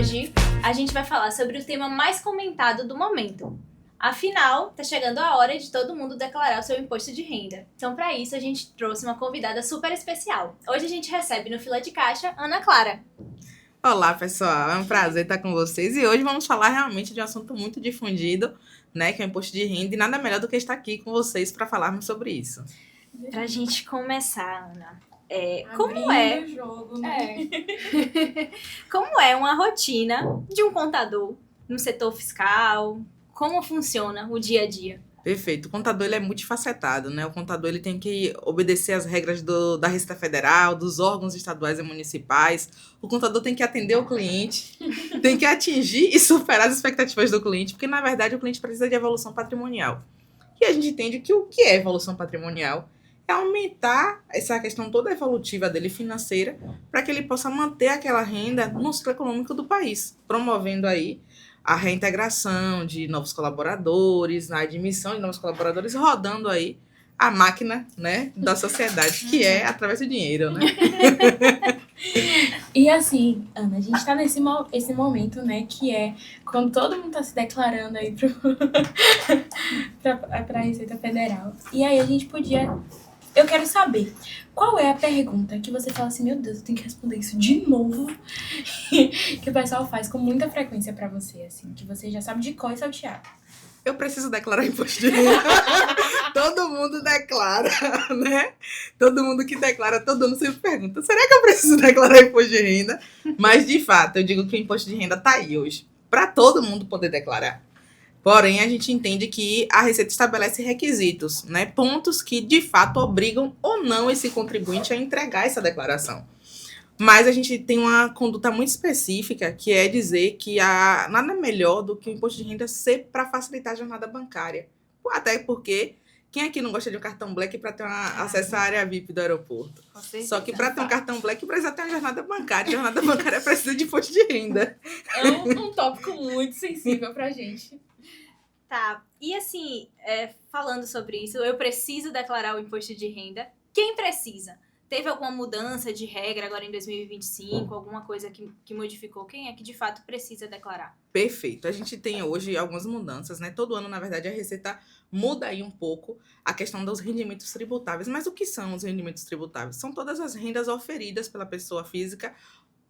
hoje a gente vai falar sobre o tema mais comentado do momento. Afinal, tá chegando a hora de todo mundo declarar o seu imposto de renda. Então, para isso, a gente trouxe uma convidada super especial. Hoje a gente recebe no Fila de Caixa Ana Clara. Olá, pessoal. É um prazer estar com vocês. E hoje vamos falar realmente de um assunto muito difundido, né, que é o imposto de renda. E nada melhor do que estar aqui com vocês para falarmos sobre isso. Pra gente começar, Ana, O jogo, né? como é uma rotina de um contador no setor fiscal? Como funciona o dia a dia? Perfeito. O contador ele é multifacetado, né? O contador ele tem que obedecer às regras da Receita Federal, dos órgãos estaduais e municipais. O contador tem que atender o cliente, tem que atingir e superar as expectativas do cliente, porque, na verdade, o cliente precisa de evolução patrimonial. E a gente entende que o que é evolução patrimonial é aumentar essa questão toda evolutiva dele financeira para que ele possa manter aquela renda no ciclo econômico do país, promovendo aí a reintegração de novos colaboradores, a admissão de novos colaboradores, rodando aí a máquina, né, da sociedade, que é através do dinheiro, né? E assim, Ana, a gente tá esse momento, né, que é quando todo mundo tá se declarando aí pra Receita Federal. E aí a gente podia... Eu quero saber, qual é a pergunta que você fala assim, meu Deus, eu tenho que responder isso de novo, que o pessoal faz com muita frequência pra você, assim, que você já sabe de cor e salteado. Eu preciso declarar imposto de renda. Todo mundo declara, né? Todo mundo que declara, todo mundo sempre pergunta, será que eu preciso declarar imposto de renda? Mas, de fato, eu digo que o imposto de renda tá aí hoje, para todo mundo poder declarar. Porém, a gente entende que a Receita estabelece requisitos, né? Pontos que, de fato, obrigam ou não esse contribuinte a entregar essa declaração. Mas a gente tem uma conduta muito específica, que é dizer que nada melhor do que o imposto de renda ser para facilitar a jornada bancária. Até porque, quem aqui não gosta de um cartão Black para ter acesso à área VIP do aeroporto? Só que para ter um cartão Black precisa ter uma jornada bancária. A jornada bancária precisa de imposto de renda. É um tópico muito sensível pra gente. Tá, e assim, falando sobre isso, eu preciso declarar o imposto de renda. Quem precisa? Teve alguma mudança de regra agora em 2025? Alguma coisa que modificou? Quem é que de fato precisa declarar? Perfeito. A gente tem hoje algumas mudanças, né? Todo ano, na verdade, a Receita muda aí um pouco a questão dos rendimentos tributáveis. Mas o que são os rendimentos tributáveis? São todas as rendas oferidas pela pessoa física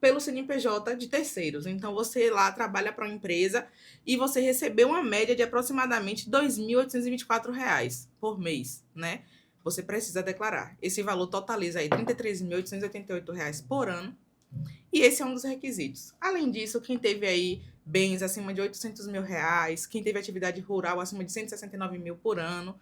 pelo CNPJ de terceiros. Então, você lá trabalha para uma empresa e você recebeu uma média de aproximadamente R$ 2.824 por mês, né? Você precisa declarar. Esse valor totaliza aí R$ 33.888 por ano. E esse é um dos requisitos. Além disso, quem teve aí bens acima de R$ 800 mil, quem teve atividade rural acima de 169 mil por ano,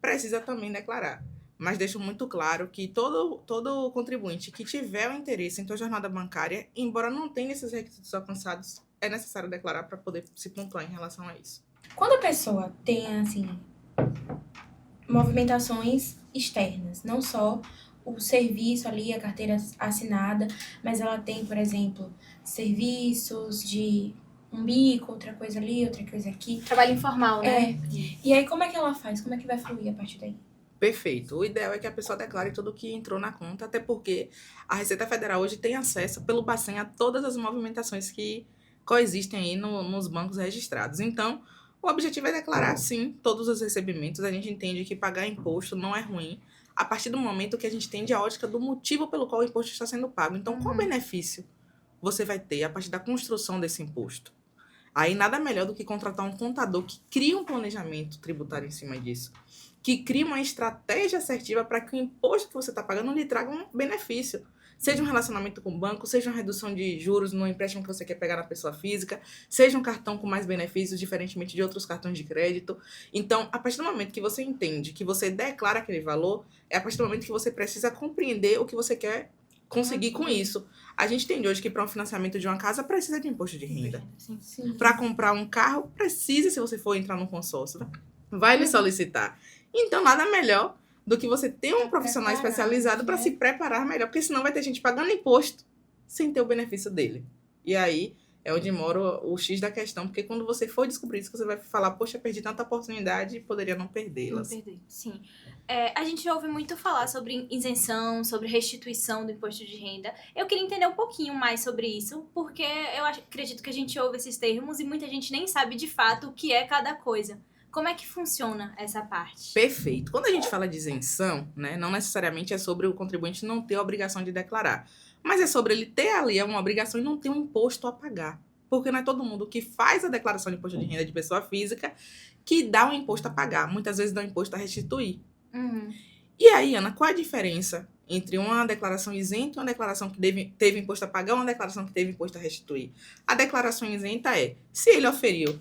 precisa também declarar. Mas deixo muito claro que todo contribuinte que tiver o interesse em ter jornada bancária, embora não tenha esses requisitos alcançados, é necessário declarar para poder se pontuar em relação a isso. Quando a pessoa tem, assim, movimentações externas, não só o serviço ali, a carteira assinada, mas ela tem, por exemplo, serviços de um bico, outra coisa ali, outra coisa aqui. Trabalho informal, né? E aí, como é que ela faz? Como é que vai fluir a partir daí? Perfeito. O ideal é que a pessoa declare tudo o que entrou na conta, até porque a Receita Federal hoje tem acesso pelo Bacen a todas as movimentações que coexistem aí nos bancos registrados. Então, o objetivo é declarar, sim, todos os recebimentos. A gente entende que pagar imposto não é ruim, a partir do momento que a gente entende a ótica do motivo pelo qual o imposto está sendo pago. Então, qual benefício você vai ter a partir da construção desse imposto? Aí, nada melhor do que contratar um contador que crie um planejamento tributário em cima disso, que crie uma estratégia assertiva para que o imposto que você está pagando lhe traga um benefício. Seja um relacionamento com o banco, seja uma redução de juros no empréstimo que você quer pegar na pessoa física, seja um cartão com mais benefícios, diferentemente de outros cartões de crédito. Então, a partir do momento que você entende, que você declara aquele valor, é a partir do momento que você precisa compreender o que você quer conseguir com isso. A gente entende hoje que para um financiamento de uma casa precisa de imposto de renda. Sim. Para comprar um carro, precisa, se você for entrar num consórcio, vai lhe solicitar. Então, nada melhor do que você ter um profissional especializado para se preparar melhor, porque senão vai ter gente pagando imposto sem ter o benefício dele. E aí, é onde mora o X da questão, porque quando você for descobrir isso, você vai falar, poxa, perdi tanta oportunidade e poderia não Não perdê-las. perder. Sim. A gente ouve muito falar sobre isenção, sobre restituição do imposto de renda. Eu queria entender um pouquinho mais sobre isso, porque eu acredito que a gente ouve esses termos e muita gente nem sabe de fato o que é cada coisa. Como é que funciona essa parte? Perfeito. Quando a gente fala de isenção, né, não necessariamente é sobre o contribuinte não ter a obrigação de declarar, mas é sobre ele ter ali uma obrigação e não ter um imposto a pagar. Porque não é todo mundo que faz a declaração de imposto de renda de pessoa física que dá um imposto a pagar. Muitas vezes dá um imposto a restituir. Uhum. E aí, Ana, qual a diferença entre uma declaração isenta e uma declaração que teve imposto a pagar ou uma declaração que teve imposto a restituir? A declaração isenta é, se ele oferiu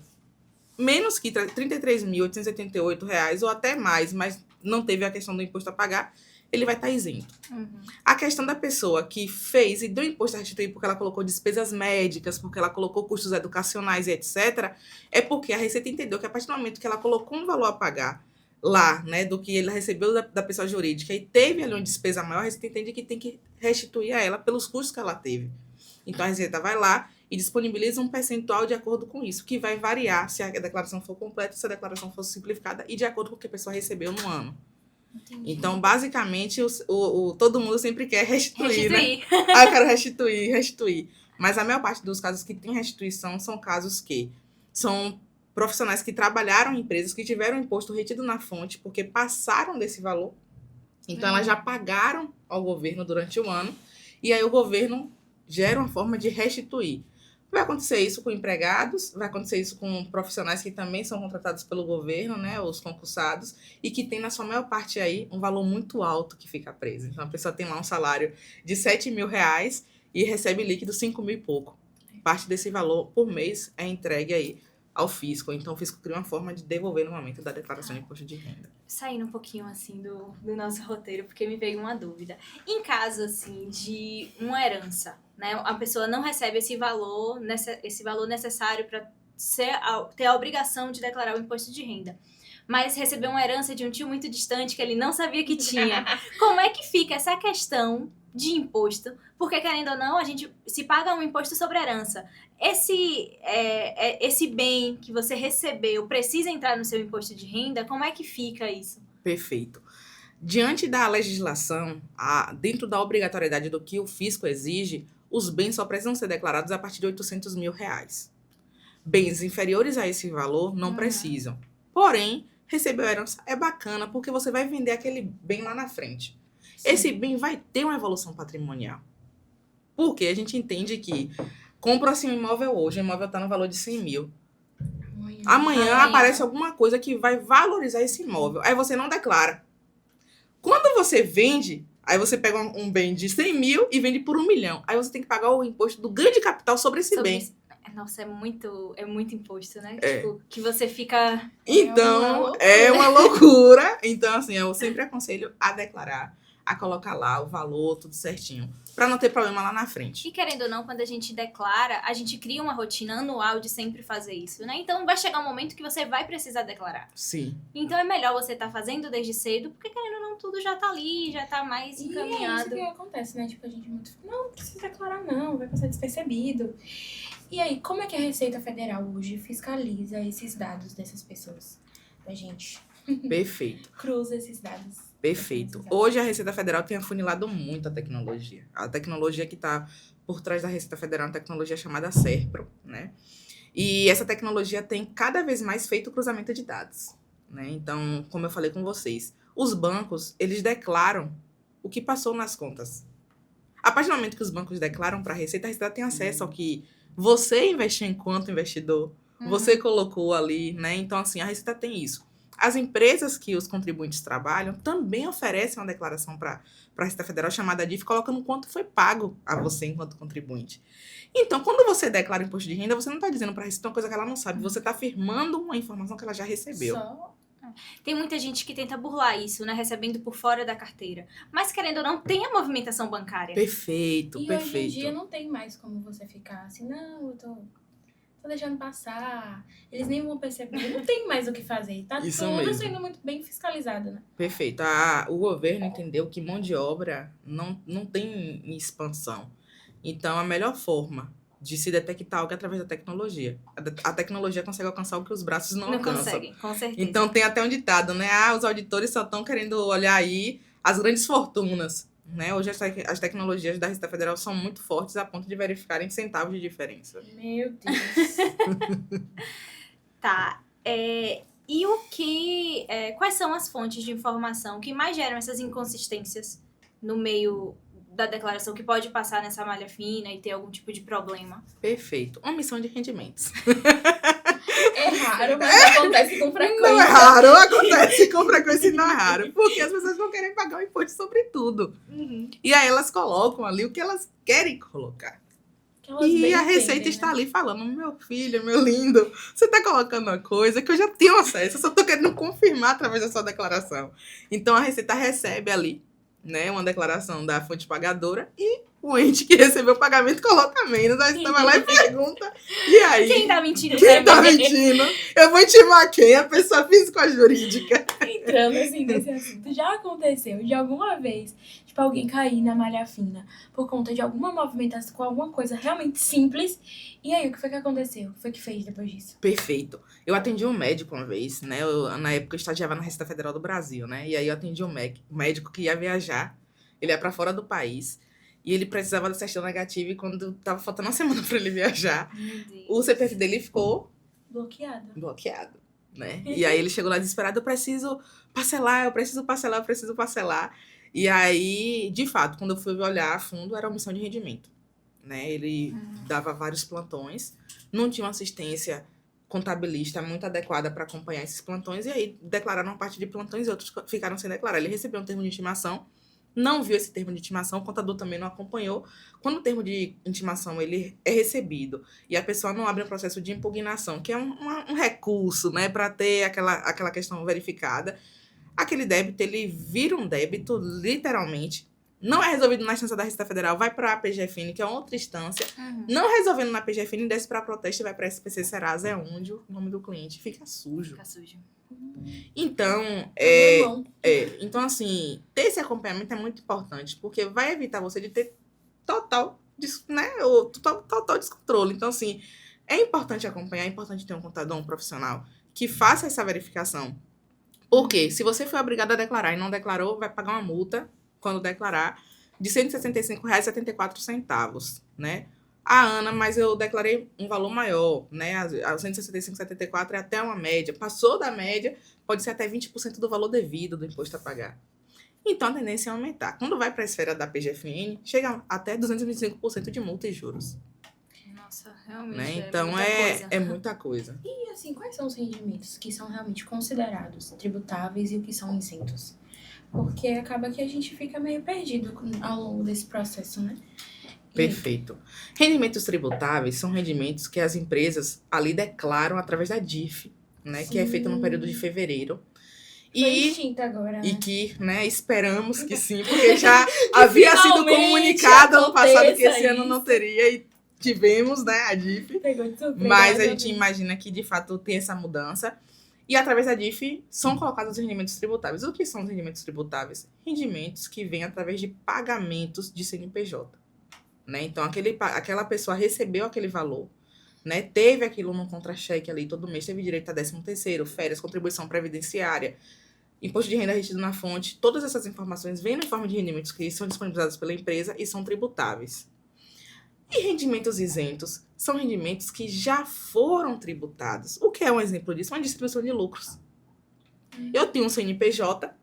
menos que R$ 33.888 ou até mais, mas não teve a questão do imposto a pagar, ele vai estar isento. Uhum. A questão da pessoa que fez e deu imposto a restituir porque ela colocou despesas médicas, porque ela colocou custos educacionais e etc., é porque a Receita entendeu que a partir do momento que ela colocou um valor a pagar lá, né, do que ele recebeu da pessoa jurídica e teve ali uma despesa maior, a Receita entende que tem que restituir a ela pelos custos que ela teve. Então a Receita vai lá e disponibiliza um percentual de acordo com isso, que vai variar se a declaração for completa, se a declaração for simplificada e de acordo com o que a pessoa recebeu no ano. Entendi. Então, basicamente, todo mundo sempre quer restituir, né? Restituir. Ah, eu quero restituir. Mas a maior parte dos casos que tem restituição são casos que são profissionais que trabalharam em empresas que tiveram imposto retido na fonte porque passaram desse valor. Então, elas já pagaram ao governo durante o ano e aí o governo gera uma forma de restituir. Vai acontecer isso com empregados, vai acontecer isso com profissionais que também são contratados pelo governo, né, os concursados, e que tem na sua maior parte aí um valor muito alto que fica preso. Então a pessoa tem lá um salário de R$7.000 e recebe líquido 5.000 e pouco. Parte desse valor por mês é entregue aí ao fisco. Então o fisco cria uma forma de devolver no momento da declaração de imposto de renda. Saindo um pouquinho, assim, do nosso roteiro, porque me veio uma dúvida. Em caso, assim, de uma herança, né? A pessoa não recebe esse valor necessário para ter a obrigação de declarar o imposto de renda. Mas recebeu uma herança de um tio muito distante que ele não sabia que tinha. Como é que fica essa questão de imposto? Porque, querendo ou não, a gente se paga um imposto sobre a herança. Esse bem que você recebeu precisa entrar no seu imposto de renda? Como é que fica isso? Perfeito. Diante da legislação, dentro da obrigatoriedade do que o fisco exige, os bens só precisam ser declarados a partir de R$800.000. Bens inferiores a esse valor não precisam. Porém, receber a herança é bacana porque você vai vender aquele bem lá na frente. Sim. Esse bem vai ter uma evolução patrimonial. Porque a gente entende que compra-se um imóvel hoje, o imóvel está no valor de 100 mil. Amanhã aparece alguma coisa que vai valorizar esse imóvel. Aí você não declara. Quando você vende, aí você pega um bem de 100 mil e vende por 1 milhão. Aí você tem que pagar o imposto do ganho de capital sobre esse bem. Nossa, é muito imposto, né? Tipo, que você fica... Então, é uma loucura. Então, assim, eu sempre aconselho a declarar, a colocar lá o valor, tudo certinho, para não ter problema lá na frente. E querendo ou não, quando a gente declara, a gente cria uma rotina anual de sempre fazer isso, né? Então vai chegar um momento que você vai precisar declarar. Sim. Então é melhor você estar fazendo desde cedo, porque querendo ou não, tudo já tá ali, já tá mais encaminhado. E é isso que acontece, né? Tipo, a gente não precisa declarar não, vai passar despercebido. E aí, como é que a Receita Federal hoje fiscaliza esses dados dessas pessoas? Da gente. Perfeito. Cruza esses dados. Perfeito. Hoje a Receita Federal tem afunilado muito a tecnologia. A tecnologia que está por trás da Receita Federal é uma tecnologia chamada SERPRO, né? E essa tecnologia tem cada vez mais feito cruzamento de dados, né? Então, como eu falei com vocês, os bancos, eles declaram o que passou nas contas. A partir do momento que os bancos declaram para a Receita tem acesso ao que você investiu enquanto investidor, você colocou ali, né? Então, assim, a Receita tem isso. As empresas que os contribuintes trabalham também oferecem uma declaração para a Receita Federal chamada DIF, colocando quanto foi pago a você enquanto contribuinte. Então, quando você declara imposto de renda, você não está dizendo para a Receita uma coisa que ela não sabe, você está afirmando uma informação que ela já recebeu. Tem muita gente que tenta burlar isso, né? Recebendo por fora da carteira. Mas, querendo ou não, tem a movimentação bancária. Perfeito. Hoje em dia não tem mais como você ficar assim, não, eu tô deixando passar, eles nem vão perceber, não tem mais o que fazer, tá Isso tudo mesmo. sendo muito bem fiscalizado, né? Perfeito. O governo entendeu que mão de obra não tem expansão. Então, a melhor forma de se detectar algo através da tecnologia. A tecnologia consegue alcançar o que os braços não alcançam. Conseguem, com certeza. Então tem até um ditado, né? Os auditores só estão querendo olhar aí as grandes fortunas. Né? Hoje as tecnologias da Receita Federal são muito fortes a ponto de verificarem centavos de diferença. Meu Deus. Tá. E quais são as fontes de informação que mais geram essas inconsistências no meio da declaração, que pode passar nessa malha fina e ter algum tipo de problema? Perfeito. Omissão de rendimentos. É raro, mas acontece com frequência. Não é raro, acontece com frequência e não é raro. Porque as pessoas vão querer pagar o imposto sobre tudo. Uhum. E aí elas colocam ali o que elas querem colocar. E a Receita está ali falando, meu filho, meu lindo, você está colocando uma coisa que eu já tenho acesso, eu só estou querendo confirmar através da sua declaração. Então a Receita recebe ali, né, uma declaração da fonte pagadora e o ente que recebeu o pagamento coloca menos. Aí você vai lá e pergunta, e aí? Quem tá mentindo? Quem tá mentindo? Eu vou intimar quem? A pessoa física ou a jurídica? Entrando assim nesse assunto, já aconteceu de alguma vez, tipo, alguém cair na malha fina por conta de alguma movimentação com alguma coisa realmente simples? E aí, o que foi que aconteceu? O que foi que fez depois disso? Perfeito. Eu atendi um médico uma vez, né? Na época eu estagiava na Receita Federal do Brasil, né? E aí eu atendi um médico que ia viajar, ele ia pra fora do país, e ele precisava da certidão negativa, e quando tava faltando uma semana pra ele viajar, o CPF dele ficou bloqueado, né? E aí ele chegou lá desesperado, eu preciso parcelar. E aí, de fato, quando eu fui olhar a fundo, era omissão de rendimento, né? Ele dava vários plantões, não tinha uma assistência contabilista muito adequada para acompanhar esses plantões, e aí declararam uma parte de plantões e outros ficaram sem declarar. Ele recebeu um termo de intimação, não viu esse termo de intimação, o contador também não acompanhou. Quando o termo de intimação ele é recebido e a pessoa não abre um processo de impugnação, que é um recurso, né, para ter aquela questão verificada, aquele débito ele vira um débito, literalmente. Não é resolvido na instância da Receita Federal, vai para a PGFN, que é outra instância. Não resolvendo na PGFN, desce para a Proteste e vai para a SPC Serasa, é onde o nome do cliente fica sujo. Então, então, assim, ter esse acompanhamento é muito importante, porque vai evitar você de ter total descontrole. Então, assim, é importante acompanhar, é importante ter um contador, um profissional que faça essa verificação. Porque se você foi obrigado a declarar e não declarou, vai pagar uma multa, quando declarar, de R$ 165,74, né? Ana, mas eu declarei um valor maior, né? A 165,74 é até uma média. Passou da média, pode ser até 20% do valor devido do imposto a pagar. Então, a tendência é aumentar. Quando vai para a esfera da PGFN, chega até 225% de multa e juros. Nossa, realmente, né? Então, é muita coisa. E, assim, quais são os rendimentos que são realmente considerados tributáveis e o que são isentos? Porque acaba que a gente fica meio perdido ao longo desse processo, né? Perfeito. Rendimentos tributáveis são rendimentos que as empresas ali declaram através da DIF, né? Sim. Que é feita no período de fevereiro. Foi extinta agora, né? E que, né, esperamos que sim, porque já havia sido comunicado ano passado que esse ano não teria e tivemos, né, a DIF. Pegou de surpresa, mas a gente imagina que, de fato, tem essa mudança. E, através da DIF, são colocados os rendimentos tributáveis. O que são os rendimentos tributáveis? Rendimentos que vêm através de pagamentos de CNPJ. Né? Então, aquela pessoa recebeu aquele valor, né? Teve aquilo no contra-cheque ali todo mês, teve direito a 13º, férias, contribuição previdenciária, imposto de renda retido na fonte. Todas essas informações vêm na forma de rendimentos que são disponibilizados pela empresa e são tributáveis. E rendimentos isentos são rendimentos que já foram tributados. O que é um exemplo disso? Uma distribuição de lucros. Eu tenho um CNPJ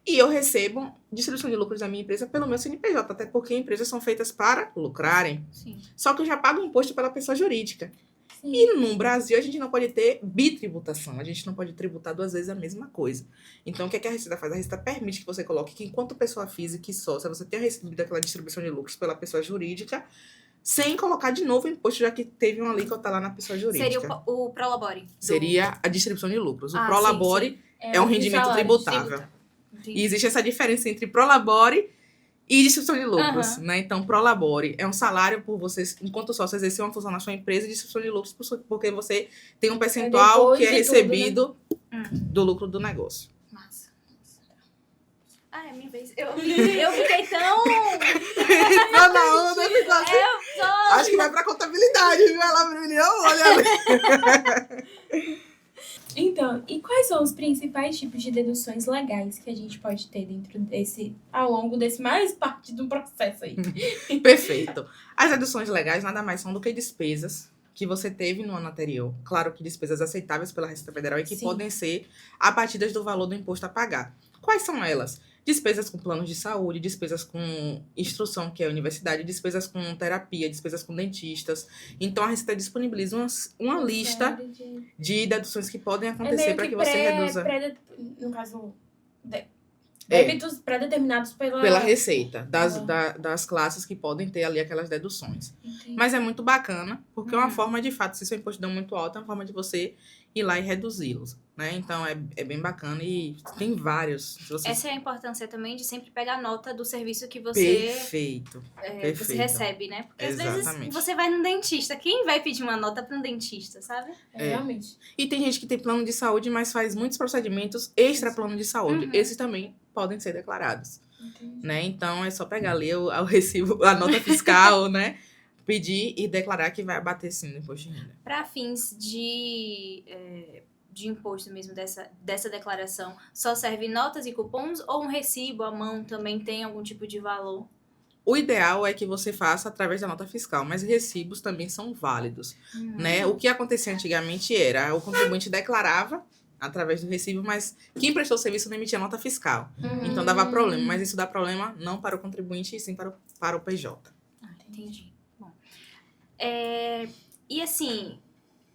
e eu recebo distribuição de lucros da minha empresa pelo meu CNPJ, até porque empresas são feitas para lucrarem. Sim. Só que eu já pago imposto pela pessoa jurídica. Sim. E no Brasil a gente não pode ter bitributação, a gente não pode tributar 2 vezes a mesma coisa. Então o que a Receita faz? A Receita permite que você coloque que enquanto pessoa física e sócia, você tenha recebido aquela distribuição de lucros pela pessoa jurídica, sem colocar de novo o imposto, já que teve uma alíquota lá na pessoa jurídica. Seria o Prolabore. Seria a distribuição de lucros. O Prolabore é um rendimento tributável. E existe essa diferença entre Prolabore e distribuição de lucros, né? Então, Prolabore é um salário por você, enquanto sócio, exercer uma função na sua empresa, e distribuição de lucros porque você tem um percentual que é recebido do lucro do negócio. Massa. Ah, é minha vez. Eu fiquei tão... Tá na onda, ficou assim. Eu tô... Acho que vai pra contabilidade, viu? Ela abriu olha ali. Então, e quais são os principais tipos de deduções legais que a gente pode ter dentro desse, ao longo desse mais parte do processo aí? Perfeito. As deduções legais nada mais são do que despesas que você teve no ano anterior. Claro que despesas aceitáveis pela Receita Federal e que Sim. podem ser abatidas do valor do imposto a pagar. Quais são elas? Despesas com planos de saúde, despesas com instrução, que é a universidade, despesas com terapia, despesas com dentistas. Então, a Receita disponibiliza uma lista Série de... de deduções que podem É acontecer meio para que que você reduza no caso, débitos pré-determinados pela Receita, Ah. das classes que podem ter ali aquelas deduções. Entendi. Mas é muito bacana, porque é uma Uhum. forma, de fato, se seu imposto deu muito alto, é uma forma de você ir lá e reduzi-los, né? Então, é bem bacana e tem vários. Se você... Essa é a importância também de sempre pegar nota do serviço que Perfeito. você perfeito. recebe, né? Porque às vezes Exatamente. você vai no dentista. Quem vai pedir uma nota para um dentista, sabe? Realmente. E tem gente que tem plano de saúde, mas faz muitos procedimentos extra plano de saúde. Uhum. Esses também podem ser declarados, Entendi. né? Então, é só pegar ali o recibo, a nota fiscal, né? Pedir e declarar que vai abater sim no imposto de renda. Para fins de imposto mesmo dessa declaração, só serve notas e cupons ou um recibo à mão também tem algum tipo de valor? O ideal é que você faça através da nota fiscal, mas recibos também são válidos, né? O que acontecia antigamente era o contribuinte declarava através do recibo, mas quem prestou o serviço não emitia nota fiscal. Então dava problema, mas isso dá problema não para o contribuinte, e sim para o PJ. Entendi. Bom. E assim,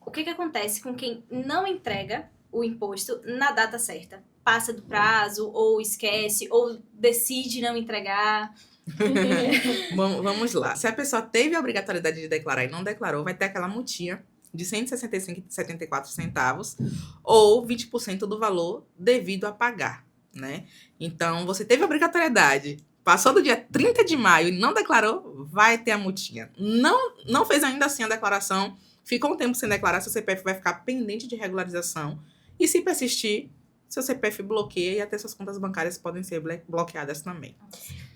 o que acontece com quem não entrega o imposto na data certa? Passa do prazo, ou esquece, ou decide não entregar? Vamos lá. Se a pessoa teve a obrigatoriedade de declarar e não declarou, vai ter aquela multinha de R$ 165,74 ou 20% do valor devido a pagar, né? Então, você teve a obrigatoriedade, passou do dia 30 de maio e não declarou, vai ter a multinha. Não fez ainda assim a declaração, ficou um tempo sem declarar, seu CPF vai ficar pendente de regularização. E se persistir, seu CPF bloqueia e até suas contas bancárias podem ser bloqueadas também.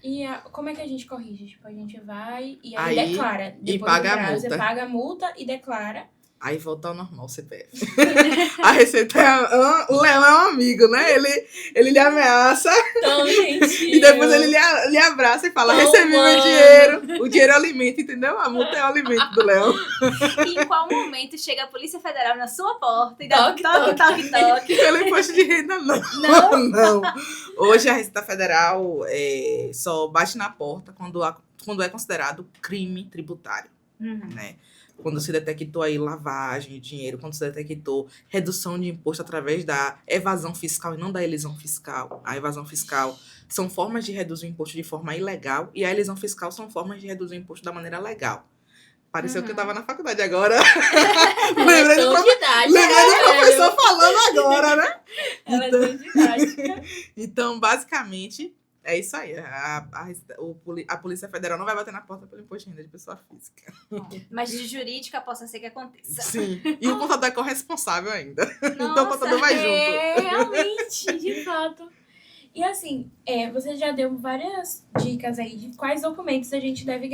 E como é que a gente corrige? Tipo, a gente vai e aí declara. E Depois paga do a prazo, multa. Paga a multa e declara. Aí volta ao normal o CPF. A Receita o Leão é um amigo, né? Ele lhe ameaça Então, gente. e depois ele lhe abraça e fala: Tão recebi meu humano. dinheiro. O dinheiro é o alimento, entendeu? A multa é o alimento do Leão. E em qual momento chega a Polícia Federal na sua porta e dá Toque, toque? Pelo imposto de renda, não. Não? Não. Hoje a Receita Federal só bate na porta quando é considerado crime tributário, né? Quando se detectou aí lavagem de dinheiro, quando se detectou redução de imposto através da evasão fiscal e não da elisão fiscal. A evasão fiscal são formas de reduzir o imposto de forma ilegal e a elisão fiscal são formas de reduzir o imposto da maneira legal. Pareceu que eu tava na faculdade agora. Lembrei do professor falando agora, né? Ela é tão didática. Então, basicamente, é isso aí. A Polícia Federal não vai bater na porta pelo imposto de renda de pessoa física. Mas de jurídica possa ser que aconteça. Sim. E o contador é corresponsável ainda. Então o Nossa, contador vai junto. Realmente, de fato. E assim, você já deu várias dicas aí de quais documentos a gente deve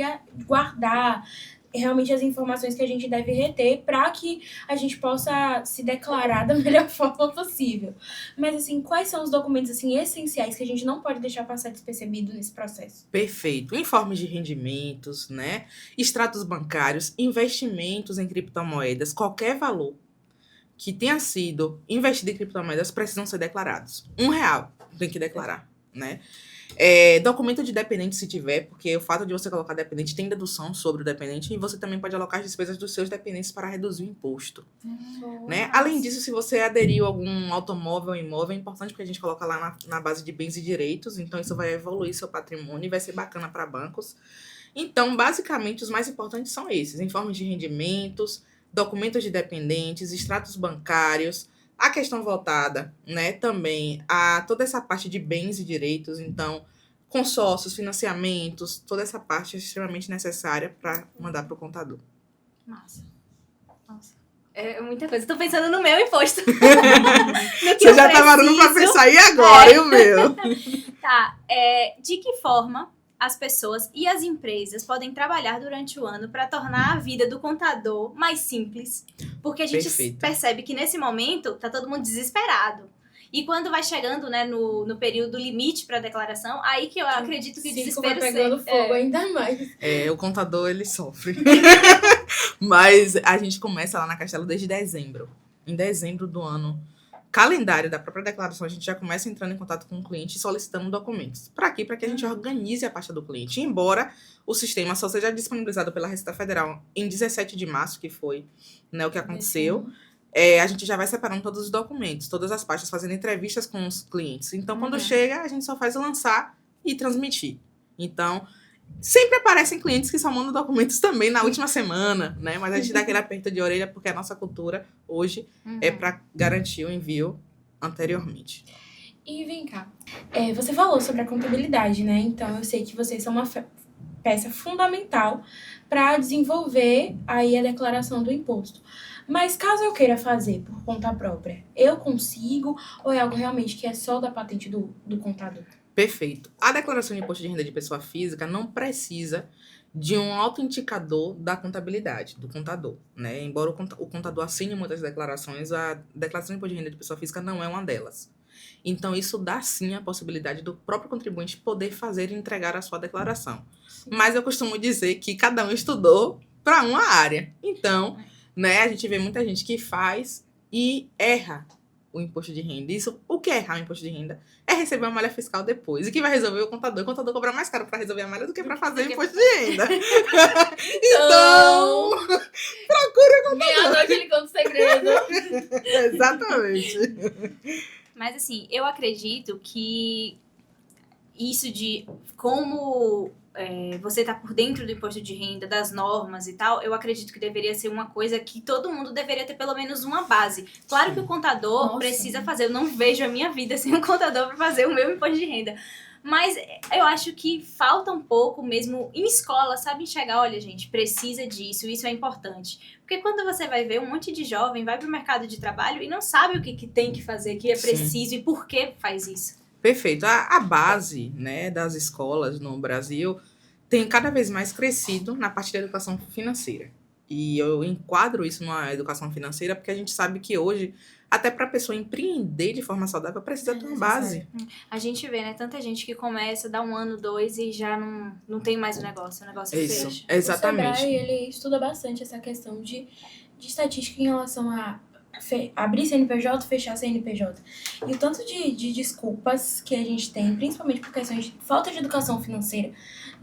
guardar, realmente as informações que a gente deve reter para que a gente possa se declarar da melhor forma possível. Mas assim, quais são os documentos assim essenciais que a gente não pode deixar passar despercebido nesse processo? Perfeito. Informes de rendimentos, né? Extratos bancários, investimentos em criptomoedas, qualquer valor que tenha sido investido em criptomoedas precisam ser declarados. R$1 tem que declarar, né? Documento de dependente se tiver, porque o fato de você colocar dependente tem dedução sobre o dependente e você também pode alocar as despesas dos seus dependentes para reduzir o imposto, né? Além disso, se você aderiu a algum automóvel ou imóvel, é importante porque a gente coloca lá na base de bens e direitos, então isso vai evoluir seu patrimônio e vai ser bacana para bancos. Então, basicamente, os mais importantes são esses: informes de rendimentos, documentos de dependentes, extratos bancários, a questão voltada, né, também a toda essa parte de bens e direitos, então, consórcios, financiamentos, toda essa parte é extremamente necessária para mandar para o contador. Massa. Nossa. É muita coisa. Tô pensando no meu imposto. No que Você eu já tá parando pra preciso. pensar, e agora, e o meu? Tá, de que forma as pessoas e as empresas podem trabalhar durante o ano para tornar a vida do contador mais simples? Porque a gente Perfeito. percebe que nesse momento tá todo mundo desesperado. E quando vai chegando, né, no período limite para declaração, aí que eu acredito que o Circo desespero vai pegando fogo ainda mais. O contador, ele sofre. Mas a gente começa lá na Castelo desde dezembro. Em dezembro do ano calendário da própria declaração, a gente já começa entrando em contato com o cliente e solicitando documentos. Para quê? Para que a gente organize a pasta do cliente. Embora o sistema só seja disponibilizado pela Receita Federal em 17 de março, que foi, né, o que aconteceu, a gente já vai separando todos os documentos, todas as pastas, fazendo entrevistas com os clientes. Então, quando chega, a gente só faz lançar e transmitir. Então, sempre aparecem clientes que só mandam documentos também na última semana, né? Mas a gente dá aquele aperto de orelha porque a nossa cultura hoje é para garantir o envio anteriormente. E vem cá, você falou sobre a contabilidade, né? Então eu sei que vocês são uma peça fundamental para desenvolver aí a declaração do imposto. Mas caso eu queira fazer por conta própria, eu consigo ou é algo realmente que é só da patente do contador? Perfeito. A declaração de imposto de renda de pessoa física não precisa de um autoindicador da contabilidade, do contador, né? Embora o contador assine muitas declarações, a declaração de imposto de renda de pessoa física não é uma delas. Então, isso dá sim a possibilidade do próprio contribuinte poder fazer e entregar a sua declaração. Mas eu costumo dizer que cada um estudou para uma área. Então, né, a gente vê muita gente que faz e erra o imposto de renda. Isso, o que é errar o imposto de renda? É receber uma malha fiscal depois. E quem vai resolver o contador? O contador cobra mais caro para resolver a malha do que para fazer o imposto de renda. Então, procure o contador. Meia-noite ele conta o segredo. Exatamente. Mas assim, eu acredito que isso de como você tá por dentro do imposto de renda, das normas e tal, eu acredito que deveria ser uma coisa que todo mundo deveria ter pelo menos uma base. Claro que o contador precisa fazer, eu não vejo a minha vida sem um contador para fazer o meu imposto de renda. Mas eu acho que falta um pouco mesmo em escola, sabe? Enxergar, olha, gente, precisa disso, isso é importante. Porque quando você vai ver um monte de jovem, vai pro mercado de trabalho e não sabe o que tem que fazer, que é preciso e por que faz isso. Perfeito. A base, né, das escolas no Brasil tem cada vez mais crescido na parte da educação financeira. E eu enquadro isso na educação financeira porque a gente sabe que hoje, até para a pessoa empreender de forma saudável, precisa ter uma base. A gente vê, né, tanta gente que começa, dá 1 ano, 2 e já não tem mais o negócio Isso, fecha. exatamente. O Sebrae, ele estuda bastante essa questão de estatística em relação a abrir CNPJ, fechar CNPJ. E o tanto de desculpas que a gente tem, principalmente por questões de falta de educação financeira,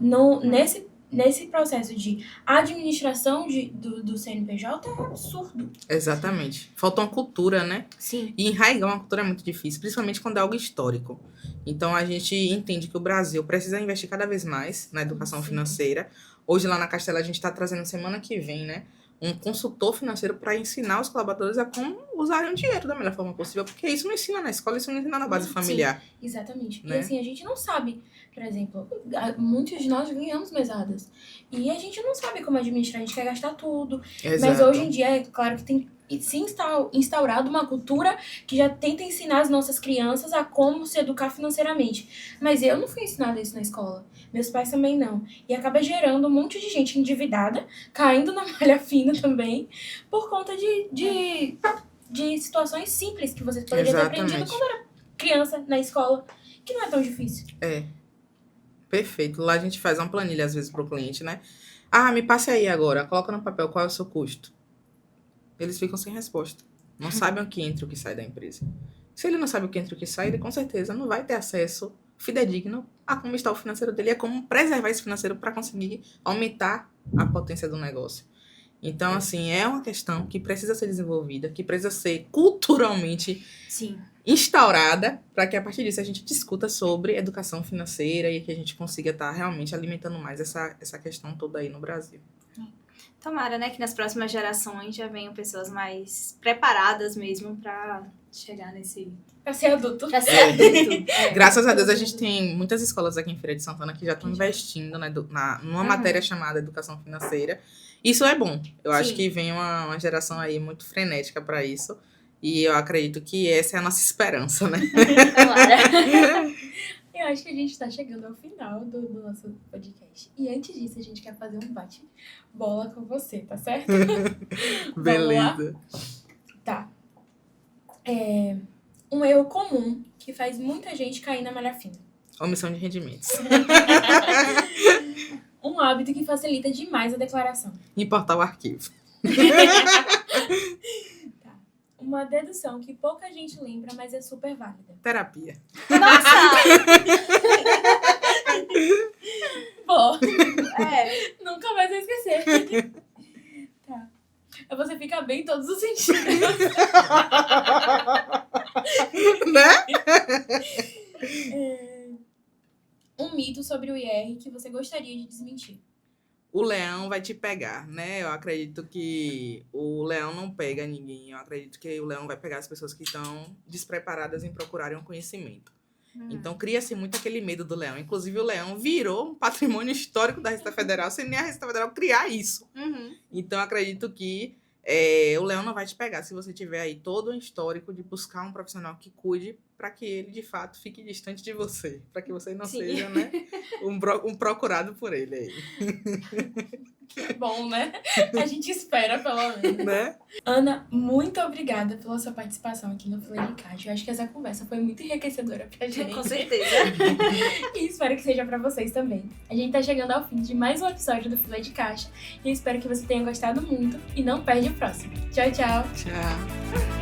nesse processo de administração do CNPJ é absurdo. Exatamente. Falta uma cultura, né? Sim. E enraigar uma cultura é muito difícil, principalmente quando é algo histórico. Então, a gente entende que o Brasil precisa investir cada vez mais na educação financeira. Hoje, lá na Castela, a gente está trazendo semana que vem, né, um consultor financeiro para ensinar os colaboradores a como usarem o dinheiro da melhor forma possível, porque isso não ensina na escola, isso não ensina na base familiar. Exatamente. Né? E assim, a gente não sabe, por exemplo, muitos de nós ganhamos mesadas. E a gente não sabe como administrar, a gente quer gastar tudo. Exato. Mas hoje em dia, é claro que tem se instaurado uma cultura que já tenta ensinar as nossas crianças a como se educar financeiramente. Mas eu não fui ensinada isso na escola. Meus pais também não. E acaba gerando um monte de gente endividada, caindo na malha fina também, por conta de situações simples que você poderia ter aprendido quando era criança, na escola, que não é tão difícil. Perfeito. Lá a gente faz uma planilha, às vezes, para o cliente, né? Ah, me passe aí agora, coloca no papel qual é o seu custo. Eles ficam sem resposta. Não sabem o que entra e o que sai da empresa. Se ele não sabe o que entra e o que sai, ele com certeza não vai ter acesso fidedigno a como está o financeiro dele e a como preservar esse financeiro para conseguir aumentar a potência do negócio. Então, assim, é uma questão que precisa ser desenvolvida, que precisa ser culturalmente instaurada, para que a partir disso a gente discuta sobre educação financeira e que a gente consiga estar realmente alimentando mais essa questão toda aí no Brasil. Tomara, né, que nas próximas gerações já venham pessoas mais preparadas mesmo para chegar nesse... Pra ser adulto. Graças a Deus, a gente tem muitas escolas aqui em Feira de Santana que já estão investindo numa matéria chamada Educação Financeira. Isso é bom. Eu acho Sim. que vem uma geração aí muito frenética para isso. E eu acredito que essa é a nossa esperança, né? Tomara. Eu acho que a gente tá chegando ao final do nosso podcast. E antes disso, a gente quer fazer um bate-bola com você, tá certo? Beleza. Tá. Um erro comum que faz muita gente cair na malha fina. Omissão de rendimentos. Um hábito que facilita demais a declaração. Importar o arquivo. Tá. Uma dedução que pouca gente lembra, mas é super válida. Terapia. Nossa! Pô, Nunca mais vou esquecer. Tá. Você fica bem em todos os sentidos. Né? Um mito sobre o IR que você gostaria de desmentir. O leão vai te pegar, né? Eu acredito que o leão não pega ninguém. Eu acredito que o leão vai pegar as pessoas que estão despreparadas em procurarem um conhecimento. Então, cria-se muito aquele medo do leão. Inclusive, o leão virou um patrimônio histórico da Receita Federal, sem nem a Receita Federal criar isso. Uhum. Então, eu acredito que o leão não vai te pegar se você tiver aí todo um histórico de buscar um profissional que cuide para que ele, de fato, fique distante de você. Para que você não Sim. seja, né, um procurado por ele aí. Que bom, né? A gente espera, pelo menos. Né? Ana, muito obrigada pela sua participação aqui no Fila de Caixa. Eu acho que essa conversa foi muito enriquecedora pra gente. Com certeza. E espero que seja pra vocês também. A gente tá chegando ao fim de mais um episódio do Fila de Caixa. E eu espero que você tenha gostado muito. E não perde o próximo. Tchau, tchau! Tchau.